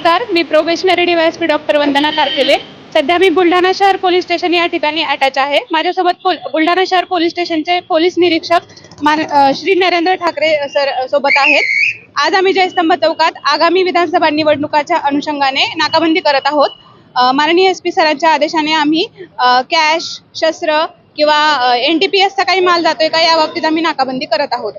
तर मी probationary DySP doctor वंदना तारखेले. सध्या मी बुलढाणा शहर पोलीस स्टेशन या ठिकाणी अटॅच आहे. माझ्यासोबत बुलढाणा शहर पोलीस स्टेशनचे पोलीस निरीक्षक श्री नरेंद्र ठाकरे सर सोबत आहेत. आज आम्ही जयस्तंभ चौकात आगामी विधानसभा निवडणुकाच्या अनुषंगाने नाकाबंदी करत आहोत. माननीय एसपी सरांच्या आदेशाने आम्ही कॅश, शस्त्र किंवा NDPS चा काही माल जातोय का या बाबतीत आम्ही नाकाबंदी करत आहोत.